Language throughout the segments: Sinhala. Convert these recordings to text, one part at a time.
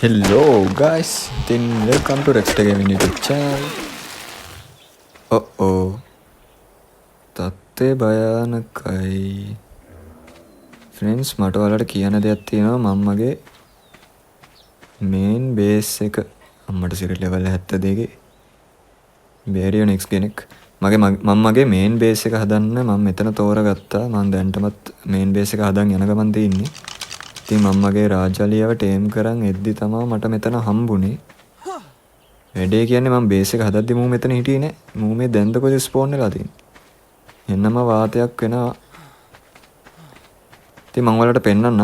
Hello guys, then welcome to Rexter Gaming YouTube channel. තත්ත්වය භයානකයි. ෆ්‍රෙන්ඩ්ස් මට ඔයාලට කියන්න දෙයක් තියෙනවා. මම මගේ මේන් බේස් එක අම්මට සිරිට් ලෙවල් 72 බේරියෝ නෙක්ස් කෙනෙක් මම මගේ මේන් බේස් එක හදන්න මම මෙතන තෝරගත්තා. මම දැන්ටමත් මේන් බේස් එක හදන් යන ගමන් තියෙන්නේ. ඉතින් මම මගේ රාජාලියව ටේම් කරන් එද්දි තමයි මට මෙතන හම්බුනේ. වැඩේ කියන්නේ මම බේස් එක හදද්දි මූ මෙතන හිටියේ නෑ. මූ මේ දැන්ද කොහෙද ස්පෝන් වෙලා තියෙන්නේ. එන්නම වාතයක් වෙනවා. ඉතින් මම ඔයාලට පෙන්නන්න.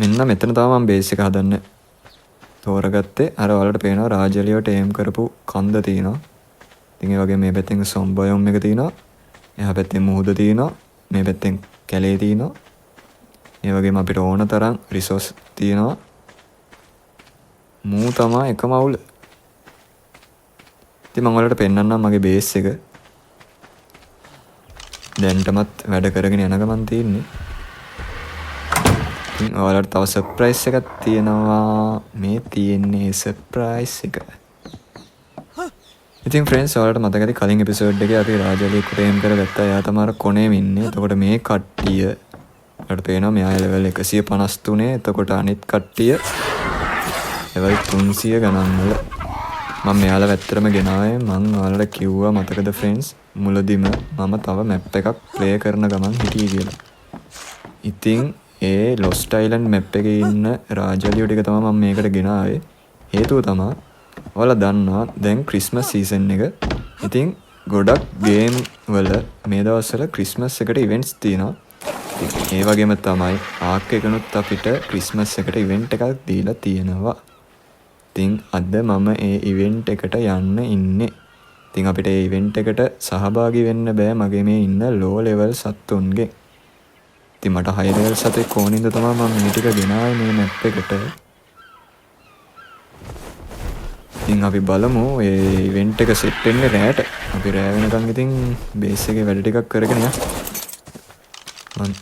මෙන්න මෙතන තමයි මම බේස් එක හදන්න තෝරගත්තේ. අර ඔයාලට පේනවා රාජාලියව ටේම් කරපු කන්ද තියෙනවා. ඉතින් ඒ වගේ මේ පැත්තෙන් සොම්බයොම් එක තියෙනවා. එහා පැත්තෙන් මුහුද තියෙනවා. මේ පැත්තෙන් කැලේ තියෙනවා. ඒ වගේම අපිට ඕන තරම් රිසෝස් තියෙනවා. මූ තමයි එකම අවුල. ඉතින් මම ඔයාලට පෙන්නන්නම් මගේ බේස් එක. දැන්ටමත් වැඩ කරගෙන යන ගමන් තියෙන්නේ. ඉතින් ඔයාලට තව සර්ප්‍රයිස් එකක් තියෙනවා. මේ තියෙන්නේ සර්ප්‍රයිස් එක. ඉතින් ෆ්‍රෙන්ඩ්ස් ඔයාලට මතකද කලින් එපිසෝඩ් එකේ අපි රාජාලිය ක්‍රේම් කරගත්තා. එයා තමයි අර කොනේම ඉන්නේ. එතකොට මේ කට්ටිය ඔයාලට පේනවා මෙයා ලෙවල් 153. එතකොට අනිත් කට්ටිය ලෙවල් 300 ගණන් වල. මම මෙයාලා වැත්තරම ගෙනාවේ. මම ඔයාලට කිව්වා මතකද ෆ්‍රෙන්ඩ්ස් මුලදිම මම තව මැප් එකක් ප්ලේ කරන ගමන් හිටියේ කියලා. ඉතින් ඒ ලොස්ට් අයිලන්ඩ් මැප් එකේ ඉන්න රාජාලියෝ ටික තමයි මම මේකට ගෙනාවේ. හේතුව තමයි ඔයාලා දන්නවා දැන් ක්‍රිස්මස් සීසන් එක. ඉතින් ගොඩක් ගේම් වල මේ දවස්වල ක්‍රිස්මස් එකට ඉවෙන්ට්ස් තියෙනවා. ඒ වගේම තමයි ආක් එකනුත් අපිට ක්‍රිස්මස් එකට ඉවෙන්ට් එකක් දීලා තියෙනවා. ඉතින් අද මම ඒ ඉවෙන්ට් එකට යන්න ඉන්නේ. ඉතින් අපිට ඒ ඉවෙන්ට් එකට සහභාගී වෙන්න බෑ මගේ මේ ඉන්න ලෝ ලෙවල් සත්තුන්ගෙන්. ඉතින් මට හයි ලෙවල් සතෙක් ඕනින්ද තමයි මම මේ ටික ගෙනාවේ මේ මැප් එකට. ඉතින් අපි බලමු ඒ ඉවෙන්ට් එක සෙට් වෙන්නේ රෑට. අපි රෑ වෙනකන් ඉතින් බේස් එකේ වැඩ ටිකක් කරගෙන යන්න. මම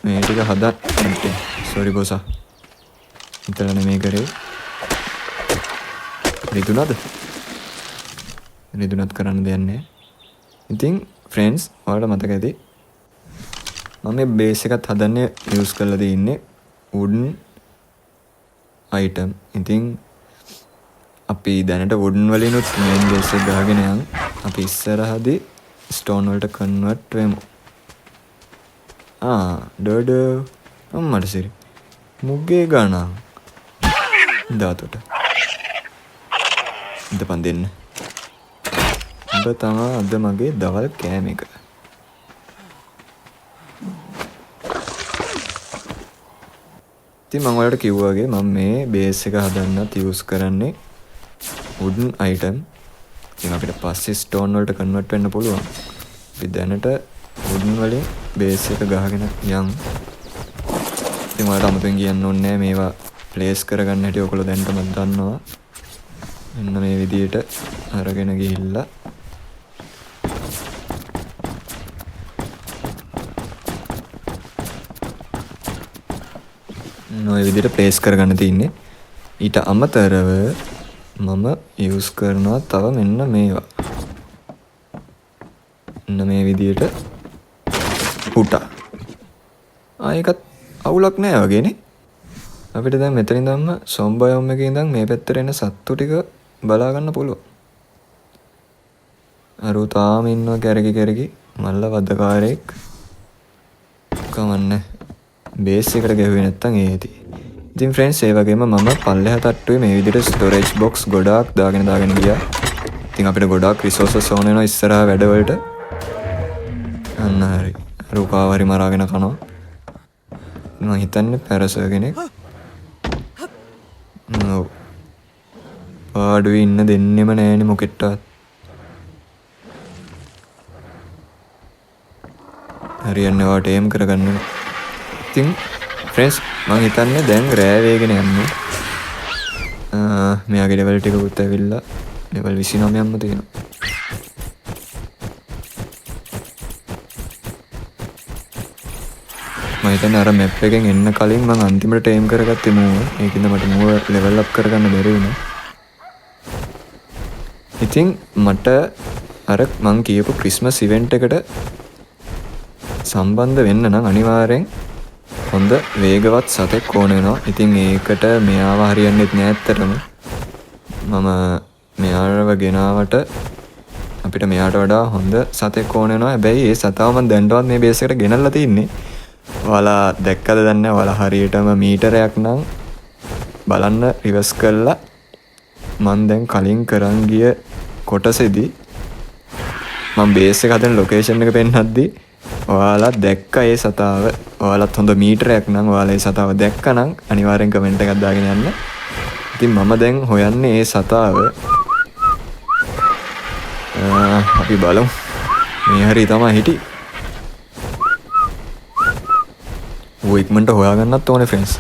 මේ ටික හදන්න. සෝරි බොසා. හිතලා නෙමෙයි කරේ. රිදුනත් කරන්න දෙයක් නැහැ. ඉතින් ෆ්‍රෙන්ඩ්ස් ඔයාලට මතක ඇති මම මේ බේස් එකත් හදන්න යූස් කරලා තියෙන්නේ වුඩන් අයිටම්. ඉතින් අපි දැනට වුඩන් වලිනුත් මේන් බේස් එක ගහගෙන යන්. අපි ඉස්සරහදී ස්ටෝන් වලට කන්වර්ට් වෙමු. ඩඩ අම්මට සිරි මුගේ ගානා දාතොට ඉඳපන් දෙන්න. උඹ තමා අද මගේ දවල් කෑම එක. ඉතින් මම ඔයාලට කිව්වා වගේ මම මේ බේස් එක හදන්නත් යූස් කරන්නේ වුඩන් අයිටම්. ඉතින් අපිට පස්සේ ස්ටෝන් වලට කන්වර්ට් වෙන්න පුළුවන්. අපි දැනට වුඩන් වලින් බේස් එක ගහගෙන යන්. ඉතින් ඔයාලට අමුතුවෙන් කියන්න ඕනේ නැහැ මේවා ප්ලේස් කරගන්න හැටි ඔයගොල්ලෝ දැනටම දන්නවා. මෙන්න මේ විදියට අරගෙන ගිහිල්ලා ඔය විදියට ප්ලේස් කරගන්න තියෙන්නේ. ඊට අමතරව මම යූස් කරනවා තව මෙන්න මේවා. මෙන්න මේ විදියට පුටා. ඒකත් අවුලක් නෑ වගේනේ. අපිට දැන් මෙතන ඉඳන්ම සොම්බයොම් එකේ ඉඳන් මේ පැත්තට එන සත්තු ටික බලා ගන්න පුළුවන්. අර තාම ඉන්නවා කැරකි මල්ල වදකාරයෙක්. කමන්නේ. බේස් එකට ගැහුවේ නැත්තම් ඒ ඇති. ඉතින් ෆ්‍රෙන්ඩ්ස් ඒ වගේම මම පල්ලෙහා තට්ටුවේ මේ විදිහට ස්ටෝරේජ් බොක්ස් ගොඩාක් දාගෙන ගියා. ඉතින් අපිට ගොඩාක් රිසෝසස් ඕන වෙනවා ඉස්සරහා වැඩවලට. අන්න හරි. රූපාව හරි මරාගෙන කනවා. මම හිතන්නේ පැරසර් කෙනෙක්. ඔව්. පාඩුවේ ඉන්න දෙන්නෙම නෑනේ මොකෙටවත්. හරියන්නේ වාට එම් කරගන්න. ඉතින් ෆ්‍රෙන්ඩ්ස් මම හිතන්නේ දැන් රෑ වේගෙන යන්නේ. මෙයාගේ ලෙවල් ටිකකුත් ඇවිල්ලා ලෙවල් 29ක්ම තියෙනවා. මම හිතන්නේ අර මැප් එකෙන් එන්න කලින් මම අන්තිමට ටේම් කරගත්තේ මූව. ඒකින්ද මට මූව ලෙවල් අප් කරගන්න බැරි වුණා. ඉතින් මට අර මං කියපු ක්‍රිස්මස් ඉවෙන්ට් එකට සම්බන්ධ වෙන්න නම් අනිවාර්යෙන් හොඳ වේගවත් සතෙක් ඕන වෙනවා. ඉතින් ඒකට මෙයාව හරියන්නේ නැහැ ඇත්තටම. මම මෙයාව ගෙනාවට අපිට මෙයාට වඩා හොඳ සතෙක් ඕන වෙනවා. හැබැයි ඒ සතාව මම දැන්ටවත් මේ බේස් එකට ගෙනල්ලා තින්නේ. ඔයාලා දැක්කද දන්නේ නැහැ. ඔයාලා හරියටම මීටරයක් නම් බලන්න රිවර්ස් කළා. මම දැන් කලින් කරන් ගිය කොටසේදී මම බේස් එක හදන ලොකේෂන් එක පෙන්නද්දී ඔයාලා දැක්ක ඒ සතාව. ඔයාලත් හොඳ මීටරයක් නම් ඔයාලා ඒ සතාව දැක්කනම් අනිවාර්යෙන් කමෙන්ට් එකක් දාගෙන යන්න. ඉතින් මම දැන් හොයන්නේ ඒ සතාව. අපි බලමු. මේ හරි තමයි හිටි. ඌ ඉක්මනට හොයාගන්නත් ඕනේ ෆ්‍රෙන්ඩ්ස්.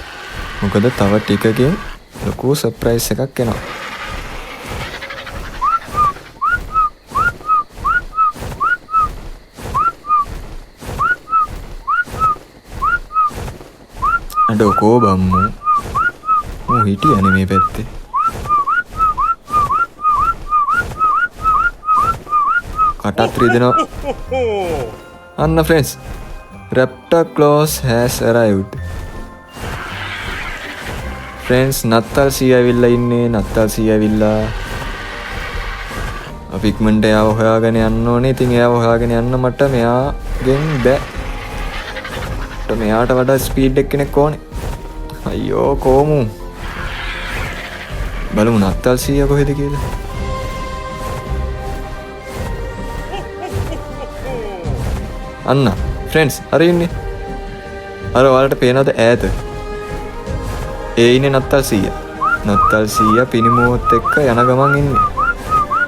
මොකද තව ටිකකින් ලොකු සර්ප්‍රයිස් එකක් එනවා. අඩෝ කෝ බම්මු. ඌ හිටියනේ මේ පැත්තේ. කටත් රිදෙනවා. අන්න friends. Raptor Claus has arrived. Friends නත්තල් සී ඇවිල්ලා ඉන්නේ. නත්තල් සී ඇවිල්ලා. අපි ඉක්මනට එයාව හොයාගෙන යන්න ඕනේ. ඉතින් එයාව හොයාගෙන යන්න මට මෙයාගෙන් බෑ. මෙයාට වඩා ස්පීඩ් එක කෙනෙක් ඕනේ. අයියෝ කොමු. බලමු නත්තල් සීයා කොහෙද කියලා. අන්න ෆ්‍රෙන්ඩ්ස් හරි ඉන්නේ. අර ඔයාලට පේනවද ඈත? ඒ ඉන්නේ නත්තල් සීයා. නත්තල් සීයා පිනිමුවත් එක්ක යන ගමන් ඉන්නේ.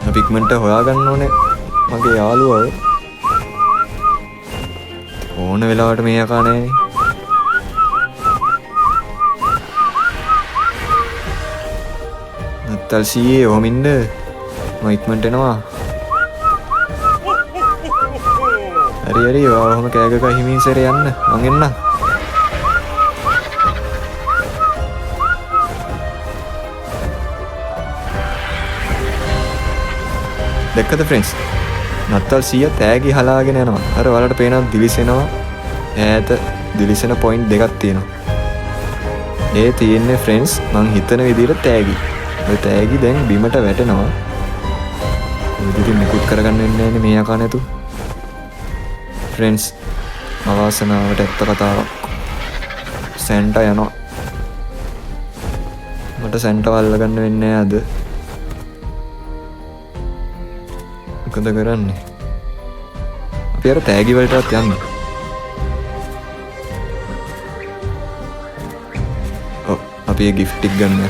අපි ඉක්මනට හොයාගන්න ඕනේ මගේ යාළුවව. ඕන වෙලාවට මේ යකා නෑනේ. නත්තල් සීයේ ඔහොම ඉන්න. මම ඉක්මනට එනවා. හරි හරි ඔහොම කෑගක හිමින් සැරේ යන්න. මං එන්නම්. දැක්කද ෆ්‍රෙන්ඩ්ස්? නත්තල් සීයා තෑගි හලාගෙන යනවා. අර ඔයාලට පේනවා දිලිසෙනවා. ඈත දිලිසෙන පොයින්ට් දෙකක් තියෙනවා. ඒ තියෙන්නේ ෆ්‍රෙන්ඩ්ස් මං හිතන විදිහට තෑගි. ඔය තෑගි දැන් බිමට වැටෙනවා. ඉතින් මුකුත් කරගන්න වෙන්නේ නැහැ මේ යකා නැතු. ෆ්‍රෙන්ඩ්ස් අවාසනාවට ඇත්ත කතාවක්. සැන්ටා යනවා. මට සැන්ටා වල්ල ගන්න වෙන්නේ නැහැ අද. මොකද කරන්නේ? අපි අර තෑගි වලටත් යන්න. ඔව් අපි ඒ gift එක ගන්න.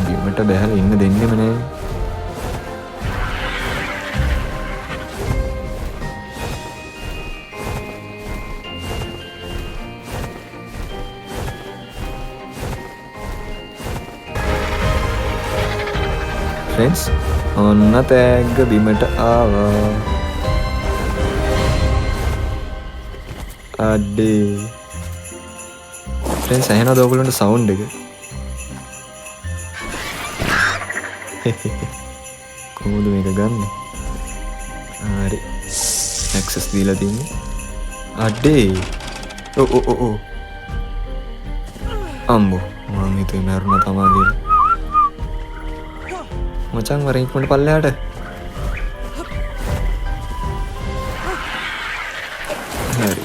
බිමට බැහැලා ඉන්න දෙන්නෙම නෑ. ෆ්‍රෙන්ඩ්ස් ඔන්න තෑග්ග බිමට ආවා. අඩේ ෆ්‍රෙන්ඩ්ස් ඇහෙනවද ඔයගොල්ලන්ට සවුන්ඩ් එක? කොහොමද මේක ගන්න? හරි ඇක්සස් දීලා තින්නේ. අඩේ ඔව් අම්බෝ මම හිතුවේ මරුණා තමා කියලා. මචං වරෙන් ඉක්මනට පල්ලෙහාට. හරි.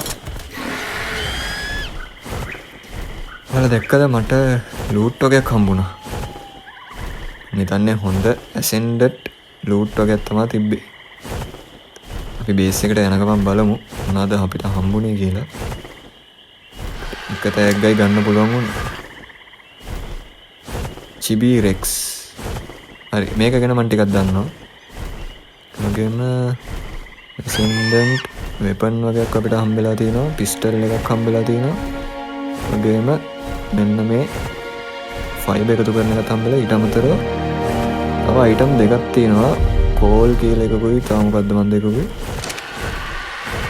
ඔයාලා දැක්කද මට ලූට් වගේක් හම්බුණා. මම හිතන්නේ හොඳ ඇසෙන්ඩඩ් ලූට් වගේක් තමයි තිබ්බේ. අපි බේස් එකට යන ගමන් බලමු මොනවාද අපිට හම්බුනේ කියලා. එක තෑග්ගයි ගන්න පුළුවන් වුණා. චිබි රෙක්ස්. හරි මේක ගැන මම ටිකක් දන්නවා. මගේම ඇසෙන්ඩන්ට් වෙපන් වගේක් අපිට හම්බෙලා තියෙනවා. පිස්ටල් එකක් හම්බෙලා තියෙනවා. මගේම මෙන්න මේ ෆයිබර් එකතු කරන එකත් හම්බෙලා. ඊට අමතරව තව අයිටම් දෙකක් තියෙනවා. කෝල් කියලා එකකුයි තව මොකද්ද මන් දෙකකුයි.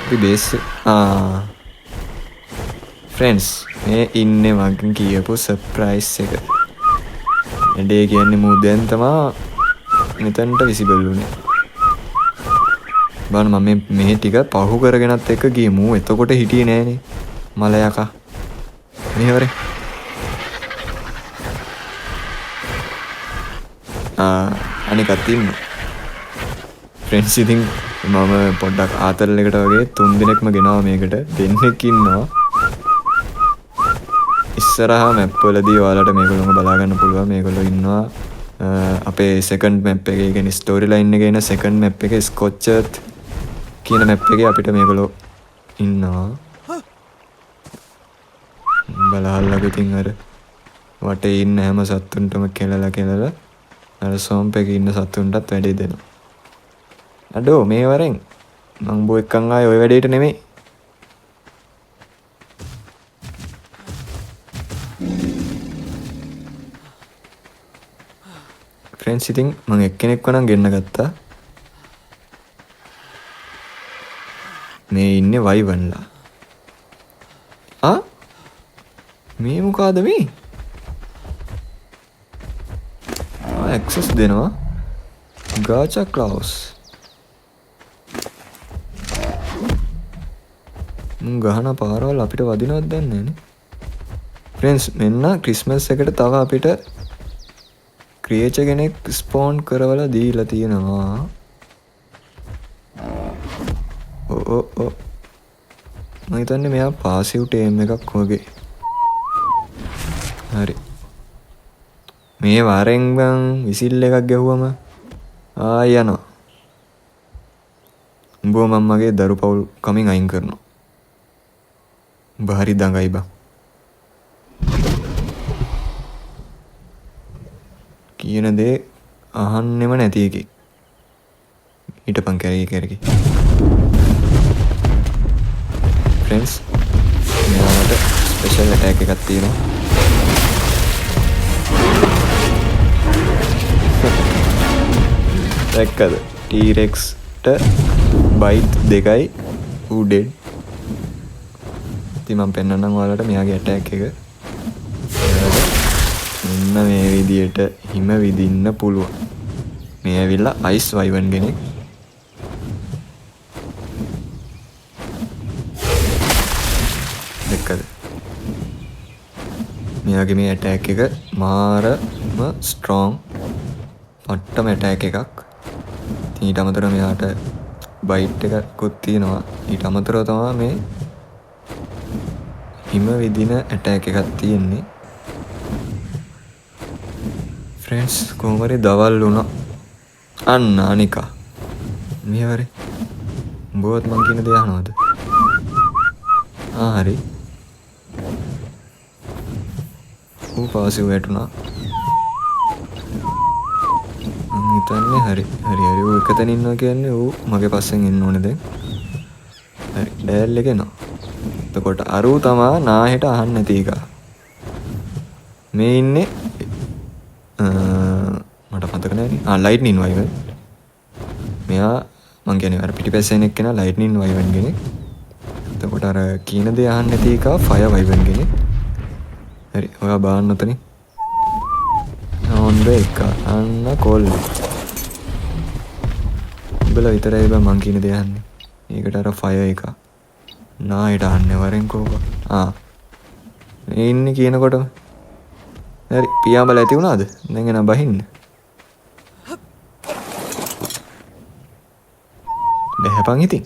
අපි බේස් ෆ්‍රෙන්ඩ්ස් මේ ඉන්නේ මගෙන් කියපු සර්ප්‍රයිස් එක. එඩේ කියන්නේ මූ දැන් තමා මෙතනට විසිබල් වුණේ. බලන්න මම මේ ටික පහු කරගෙනත් එක්ක ගියමු. එතකොට හිටියේ නෑනේ මල යකා. මෙහෙවරේ. අනිකත් ඉන්න. ෆ්‍රෙන්ඩ්ස් ඉතින් මම පොඩ්ඩක් ආතල් එකට වගේ 3 දිනක්ම ගෙනාවා මේකට. දෙන්නෙක් ඉන්නවා. ඉස්සරහා මැප් වලදී ඔයාලට මේගොල්ලෝම බලා ගන්න පුළුවන්. මේගොල්ලෝ ඉන්නවා අපේ සෙකන්ඩ් මැප් එකේ. ඒ කියන්නේ ස්ටෝරි ලයින් එකේ ඉන්න සෙකන්ඩ් මැප් එකේ ස්කොච්චර්ත් කියන මැප් එකේ අපිට මේගොල්ලෝ ඉන්නවා. බලහල්ලා ඉතින් අර වටේ ඉන්න හැම සත්තුන්ටම කෙලලා අර සෝම්ප් එකේ ඉන්න සත්තුන්ටත් වැඩේ දෙනවා. අඩෝ මේ වරෙන් මං බෝ එක්කන් ආයේ ওই වැඩේට නෙමෙයි. ෆ්‍රෙන්ඩ්ස් ඉතින් මං එක්කෙනෙක්ව නම් ගෙන්න ගත්තා. මේ ඉන්නේ වයිවන්ලා. මේ මොකද මේ? ඇක්සස් දෙනවා. ගාචා ක්ලවුස්. ගහන පාරවල් අපිට වදිනවද දන්නේ නැනේ. ෆ්‍රෙන්ඩ්ස් මෙන්න ක්‍රිස්මස් එකට තව අපිට ක්‍රියේචර් කෙනෙක් ස්පෝන් කරවලා දීලා තියෙනවා. ඔව් මම හිතන්නේ මෙයා පාසිව් ටේම් එකක් වගේ. හරි. මේ වාරෙන් මං විසිල් එකක් ගැහුවම යනවා. උඹව මම මගේ දරු පවුල් කමින් අයින් කරනවා. උඹ හරි දඟයි බං. කියන දේ අහන්නෙම නැති එකේ. හිටපන් කැරකි. ෆ්‍රෙන්ඩ්ස් මෙයාට ස්පෙෂල් ඇටැක් එකක් තියෙනවා. දැක්කද? T-Rex-ට බයිට් 2යි ඌ ඩෙඩ්. ඉතින් මම පෙන්නන්නම් ඔයාලට මෙයාගේ ඇටැක් එක. මෙන්න මේ විදියට හිම විදින්න පුළුවන්. මේ ඇවිල්ලා අයිස් වයිවන් කෙනෙක්. දැක්කද? මෙයාගේ මේ ඇටැක් එක මාරම ස්ට්‍රෝං පට්ටම ඇටැක් එකක්. ඊට අමතරව මෙයාට බයිට් එකකුත් තියෙනවා. ඊට අමතරව තමයි මේ හිම විදින ඇටැක් එකක් තියෙන්නේ. ෆ්‍රෙන්ඩ්ස් කොහොම හරි දවල් වුණා. අන්න අනිකා. මෙහෙවරේ. උඹවත් මං කියන දේ අහනවද? හරි. ඌ පාසිව් වැටුණා. මං හිතන්නේ හරි. ඌ එකතන ඉන්නවා කියන්නේ ඌ මගේ පස්සෙන් ඉන්න ඕනේ දැන්. හරි. ඩයල් එක එනවා. එතකොට අරූ තමා නාහෙට අහන්න නැති එක. මේ ඉන්නේ මට මතක නෑනේ. ලයිට්නින් වයිවන්. මෙයා මං කියන්නේ අර පිටිපස්සෙන් එක්කෙනා ලයිට්නින් වයිවන් කෙනෙක්. එතකොට අර කීන දේ අහන්න නැති එක ෆයර් වයිවන් කෙනෙක්. හරි. ඔයා බාන්න උතනින්. ඕන්ද එක අන්න කෝල්. උඹලා විතරයි බං මං කියන දේ අහන්නේ. ඒකට අර ෆයර් එක. නායට අහන්නේ වරෙන් කෝක. මේ ඉන්නේ කියනකොටම හරි පියාඹල ඇති වුණාද? දැන් එන බහින්න. බහැපන් ඉතින්.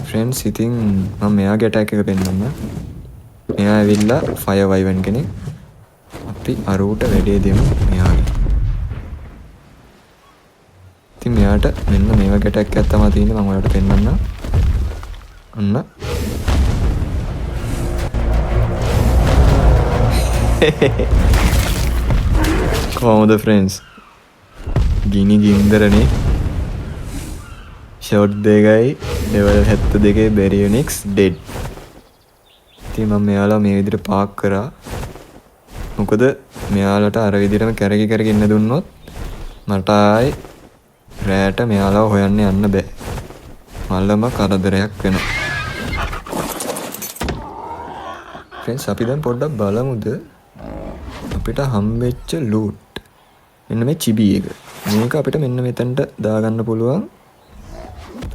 ෆ්‍රෙන්ඩ්ස් ඉතින් මම මෙයාගේ ඇටැක් එක පෙන්නන්න. මෙයා ඇවිල්ලා ෆයර් වයිවන් කෙනෙක්. අපි අරූට වැඩේ දෙමු මෙයාගේ. ඉතින් මෙයාට මෙන්න මේ වගේ ඇටැක් එකක් තමයි තියෙන්නේ. මම ඔයාලට පෙන්නන්න. අන්න. කොහොමද ෆ්‍රෙන්ඩ්ස්? ගිනි ගින්දරනේ. ෂොට් දෙකයි ලෙවල් 72 බැරියොනික්ස් ඩෙඩ්. ඉතින් මම මෙයාලා මේ විදිහට පාක් කරා. මොකද මෙයාලට අර විදිහටම කැරකි කැරකි ඉන්න දුන්නොත් මට ආයේ රැට මෙයාලව හොයන්න යන්න බෑ. මල්ලම කරදරයක් වෙනවා. ෆ්‍රෙන්ඩ්ස් අපි දැන් පොඩ්ඩක් බලමුද අපිට හම්බෙච්ච ලූට්. මෙන්න මේ චිබි එක. මේක අපිට මෙන්න මෙතනට දාගන්න පුළුවන්.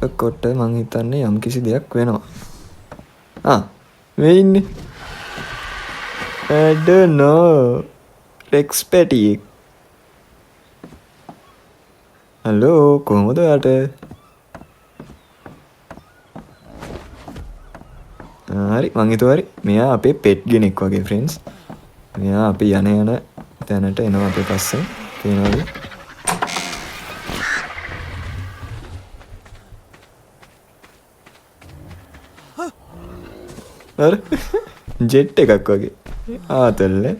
එතකොට මං හිතන්නේ යම් කිසි දෙයක් වෙනවා. මේ ඉන්නේ. I don't know. Rex Patty. Hello කොහොමද ඔයාට? හරි මං හිතුවා හරි මෙයා අපේ පෙට් කෙනෙක් වගේ ෆ්‍රෙන්ඩ්ස්. මෙයා අපි යන තැනට එනවා අපේ පස්සේ. පේනවද? අර ජෙට් එකක් වගේ. ආතල්නේ.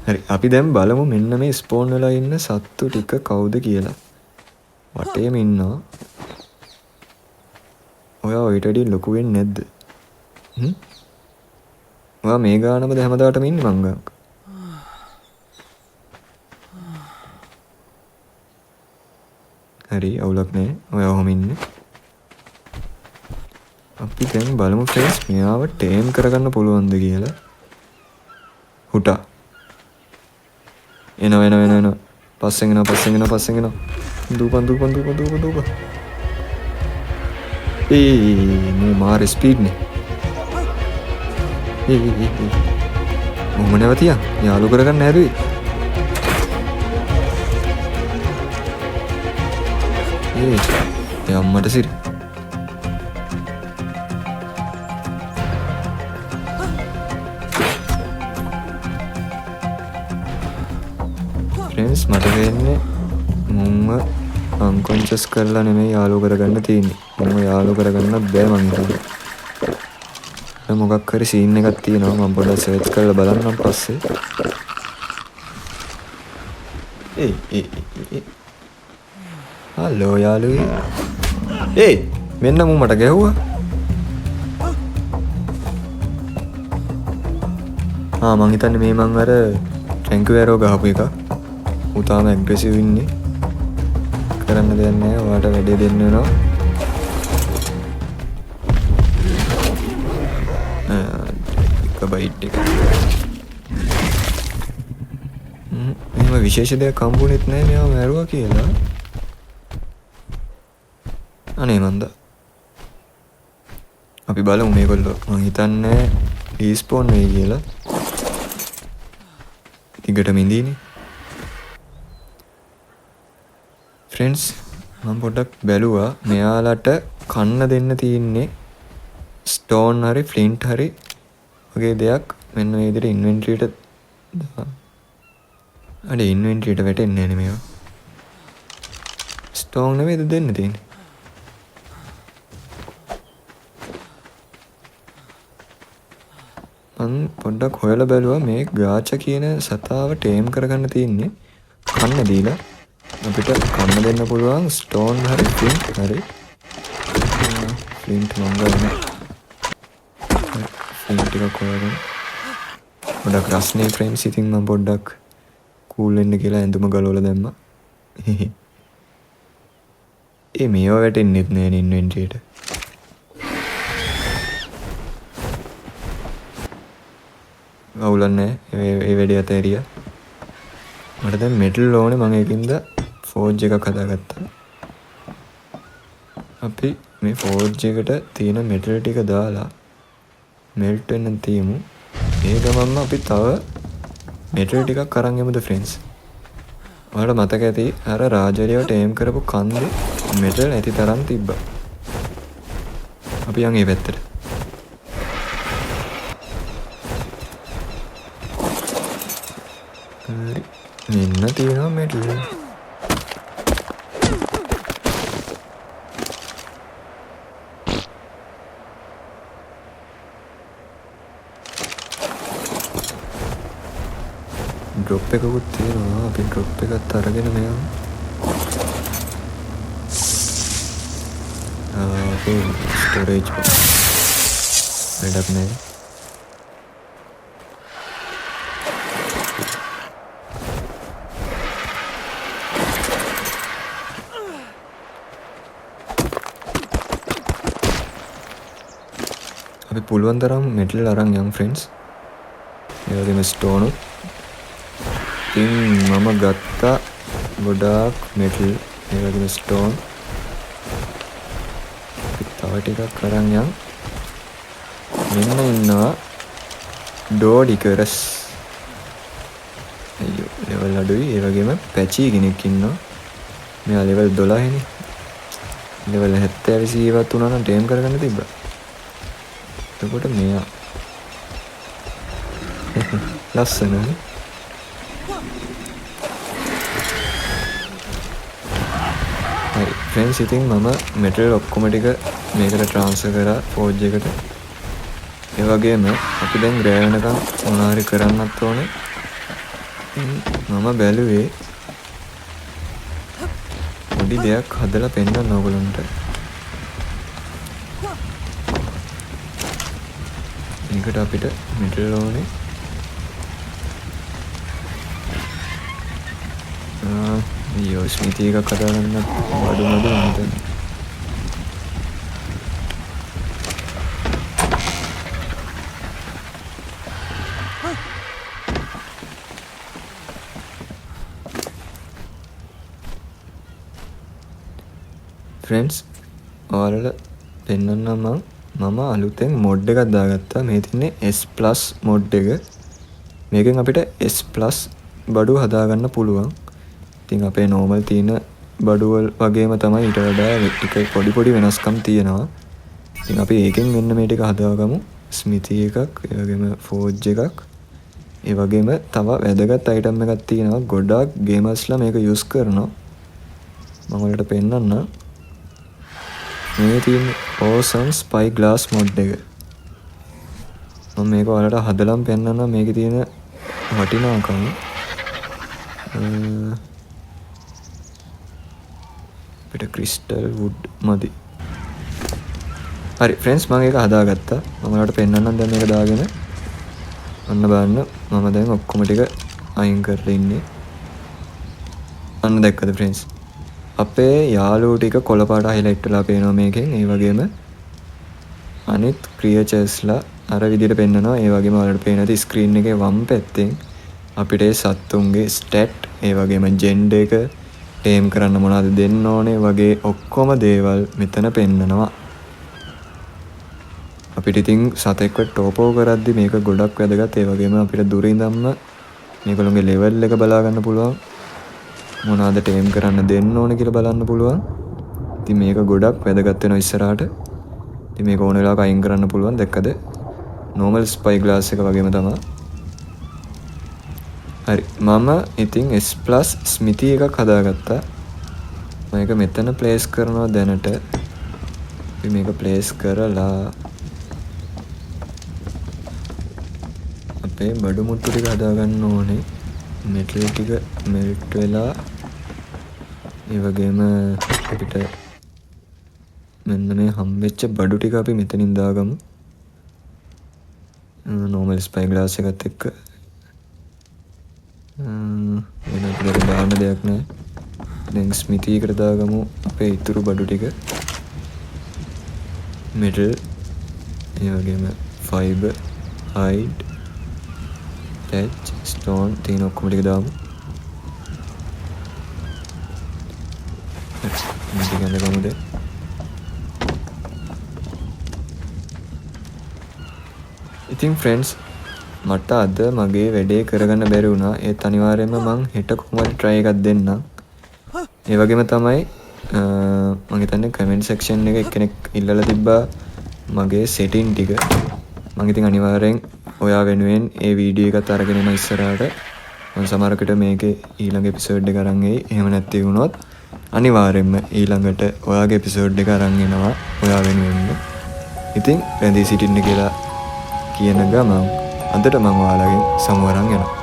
හරි අපි දැන් බලමු මෙන්න මේ ස්පෝන් වෙලා ඉන්න සත්තු ටික කවුද කියලා. වටේම ඉන්නවා. ඔයා ඔයිට වැඩි ලොකු වෙන්නේ නැද්ද? ඔයා මේ ගානමද හැමදාටම ඉන්නේ මංගක්? හරි අවුලක් නැහැ. ඔයා ඔහොම ඉන්නේ. අපි දැන් බලමු ෆ්‍රෙන්ඩ්ස් මෙයාව ටේම් කරගන්න පුළුවන්ද කියලා. හුටා එනවා පස්සෙන් එනවා දූපන් මූ මාර ස්පීඩ් නේ මොම නැවතියා යාලු කරගන්න හැදුවේ අම්මට සිරි ෆ්‍රෙන්ඩ්ස් මට වෙන්නේ මුන්ව අන්කොන්ෂස් කරලා නෙමෙයි යාලු කරගන්න තියෙන්නේ. මුන්ව යාලු කරගන්න බෑ මං හිතුවේ. මොකක් හරි සීන් එකක් තියෙනවා මම පොඩ්ඩක් සර්ච් කරලා බලන්නම් පස්සේ. හලෝ යාළුවෝ. මෙන්න මූ මට ගැහුවා. මං හිතන්නේ මේ මං අර ටැන්කු ඇරෝ ගහපු එක. උතාම ඇග්‍රෙසිව් ඉන්නේ. කරන්න දෙයක් නැහැ. ඔයාට වැඩේ දෙන්න වෙනවා. එක බයිට් එක. එහෙම විශේෂ දෙයක් හම්බුනේත් නැහැ මෙයාව මැරුවා කියලා. අනේ මන්ද. අපි බලමු මේගොල්ලෝ. මං හිතන්නේ රීස්පෝන් වෙයි කියලා. ටිකටම ඉඳීනේ. ෆ්‍රෙන්ඩ්ස් මම පොඩ්ඩක් බැලුවා මෙයාලට කන්න දෙන්න තියෙන්නේ ස්ටෝන් හරි ෆ්ලින්ට් හරි වගේ දෙයක් මෙන්න මේ විදිහට ඉන්වෙන්ටරියට අනේ ඉන්වෙන්ටරියට වැටෙන්නේ නැහැ නේ මේවා ස්ටෝන් නෙමෙයිද දෙන්න තියෙන්නේ මම පොඩ්ඩක් හොයලා බැලුවා මේ ගාචා කියන සතාව ටේම් කරගන්න තියෙන්නේ කන්න දීලා අපිට කන්න දෙන්න පුළුවන් ස්ටෝන් හරි ෆ්ලින්ට් හරි ෆ්ලින්ට් මං ගන්න ෆ්ලින්ට් එකක් හොයාගන්න පොඩ්ඩක් රස්නේ ෆ්‍රෙන්ඩ්ස් ඉතින් මම පොඩ්ඩක් කූල් වෙන්න කියලා ඇඳුම ගලවලා දැම්මා මේව වැටෙන්නෙත් නෑ ඉන්වෙන්ටරියට අවුලක් නෑ ඒ වැඩේ අතහැරියා මට දැන් මෙටල් ඕනේ මම ඒකින්ද ෆෝර්ජ් එකක් හදාගත්තා. අපි මේ ෆෝර්ජ් එකට තියෙන මෙටල් ටික දාලා මෙල්ට් වෙන්න තියමු. ඒ ගමන්ම අපි තව මෙටල් ටිකක් අරන් යමුද ෆ්‍රෙන්ඩ්ස්. ඔයාලට මතක ඇති අර රාජරියව ටේම් කරපු කන්දේ මෙටල් ඇති තරම් තිබ්බා. අපි යන් ඒ පැත්තට. හරි. මෙන්න තියෙනවා මෙටල්. ඩ්‍රොප් එකකුත් තියෙනවා. අපි ඩ්‍රොප් එකත් අරගෙන මෙයා ස්ටෝරේජ් වැඩක් නැහැ. අපි පුළුවන් තරම් මෙටල් අරන් යමු ෆ්‍රෙන්ඩ්ස්. ඒ වගේම ස්ටෝන් උත්. ඉතින් මම ගත්තා ගොඩාක් මෙටල් ඒ වගේම ස්ටෝන්. තව ටිකක් අරන් යමු. මෙන්න ඉන්නවා ඩෝඩිකරස්. අයියෝ ලෙවල් අඩුයි. ඒ වගේම පැචි කෙනෙක් ඉන්නවා. මෙයා ලෙවල් 12 නේ. ලෙවල් 70 ජීවත් වුණා නම් ටේම් කරගන්න තිබ්බා. එතකොට මෙයා ලස්සනනේ. හරි ෆ්‍රෙන්ඩ්ස් ඉතින් මම මෙටල් ඔක්කොම ටික මේකට ට්‍රාන්ස්ෆර් කරා ෆෝජ් එකට. ඒ වගේම අපි දැන් ග්‍රෑ වෙනකම් මොනාරි කරන්නත් ඕනේ. මම බැලුවේ පොඩි දෙයක් හදලා පෙන්නන්න ඕගොල්ලන්ට. මේකට අපිට මෙටල් ඕනේ. අයියෝ ස්මිති එකක් හදාගන්න වඩු නඩු නේද? ෆ්‍රෙන්ඩ්ස් ඔයාලට පෙන්නන්නම් මම අලුතෙන් මොඩ් එකක් දාගත්තා. මේ තින්නේ S+ මොඩ් එක. මේකෙන් අපිට S+ බඩු හදාගන්න පුළුවන්. ඉතින් අපේ නෝමල් තියෙන බඩු වගේම තමයි ඊට වඩා ටික පොඩි වෙනස්කම් තියෙනවා. ඉතින් අපි ඒකෙන් මෙන්න මේ ටික හදාගමු. ස්මිති එකක්, ඒ වගේම ෆෝජ් එකක්. ඒ වගේම තව වැදගත් අයිටම් එකක් තියෙනවා. ගොඩාක් ගේමර්ස්ලා මේක යූස් කරනවා. මම ඔයාලට පෙන්නන්නම්. මේ තියෙන ඕසම් ස්පයි ග්ලාස් මොඩ් එක. මම මේක ඔයාලට හදලම පෙන්නන්නම්. මේකේ තියෙන වටිනාකම. අපිට ක්‍රිස්ටල් වුඩ් මදි. හරි ෆ්‍රෙන්ඩ්ස් මම ඒක හදාගත්තා. මම ඔයාලට පෙන්නන්නම් දැන් මේක දාගෙන. අන්න බලන්න මම දැන් ඔක්කොම ටික අයින් කරලා ඉන්නේ. අන්න දැක්කද ෆ්‍රෙන්ඩ්ස්? අපේ යාළුවෝ ටික කොළ පාට හයිලයිට් වෙලා පේනවා මේකෙන්. ඒ වගේම අනිත් ක්‍රියේචර්ස්ලා අර විදිහට පෙන්නනවා. ඒ වගේම ඔයාලට පේන ඇති ස්ක්‍රීන් එකේ වම් පැත්තෙන් අපිට ඒ සත්තුන්ගේ ස්ටැට්, ඒ වගේම ජෙන්ඩර් එක, ටේම් කරන්න මොනවද දෙන්න ඕනේ වගේ ඔක්කොම දේවල් මෙතන පෙන්නනවා. අපිට ඉතින් සතෙක්ව ටෝපෝ කරද්දි මේක ගොඩක් වැදගත්. ඒ වගේම අපිට දුර ඉඳන්ම මේගොල්ලෝගේ ලෙවල් එක බලා ගන්න පුළුවන්. මොනවද ටේම් කරන්න දෙන්න ඕනේ කියලා බලන්න පුළුවන්. ඉතින් මේක ගොඩක් වැදගත් වෙනවා ඉස්සරහට. ඉතින් මේක ඕන වෙලාවක අයින් කරන්න පුළුවන්. දැක්කද? normal spy glass එක වගේම තමයි. හරි මම ඉතින් S+ ස්මිති එකක් හදාගත්තා. මම ඒක මෙතන ප්ලේස් කරනවා දැනට. අපි මේක ප්ලේස් කරලා අපේ බඩු මුට්ටු ටික හදාගන්න ඕනේ. මෙටල් ටික මෙල්ට් වෙලා ඒ වගේම අපිට මෙන්න මේ හම්බෙච්ච බඩු ටික අපි මෙතනින් දාගමු. normal spy glass එකත් එක්ක වෙන අපිට දාන්න දෙයක් නැහැ. දැන් ස්මිති එකට දාගමු අපේ ඉතුරු බඩු ටික. මෙටල් ඒ වගේම ෆයිබර්, හයිඩ්, ටච්, ස්ටෝන් තියෙන ඔක්කොම ටික දාමු. මේක ගන්න කොහොමද? ඉතින් ෆ්‍රෙන්ඩ්ස් මට අද මගේ වැඩේ කරගන්න බැරි වුණා. ඒත් අනිවාර්යයෙන්ම මං හෙට කොහොමද try එකක් දෙන්නම්. ඒ වගේම තමයි මම හිතන්නේ කමෙන්ට් සෙක්ෂන් එකේ එක්කෙනෙක් ඉල්ලලා තිබ්බා මගේ setting ටික. මම ඉතින් අනිවාර්යෙන් ඔයා වෙනුවෙන් ඒ වීඩියෝ එකත් අරගෙන එන ඉස්සරහට මම සමහරකට මේකේ ඊළඟ එපිසෝඩ් එක අරන් එයි. එහෙම නැත්නම් වුණොත් අනිවාර්යෙන්ම ඊළඟට ඔයාගේ එපිසෝඩ් එක අරන් එනවා ඔයා වෙනුවෙන්. ඉතින් රැඳී සිටින්න කියලා කියන ගමන් අදට මම ඔයාලගෙන් සමුවරන් යනවා.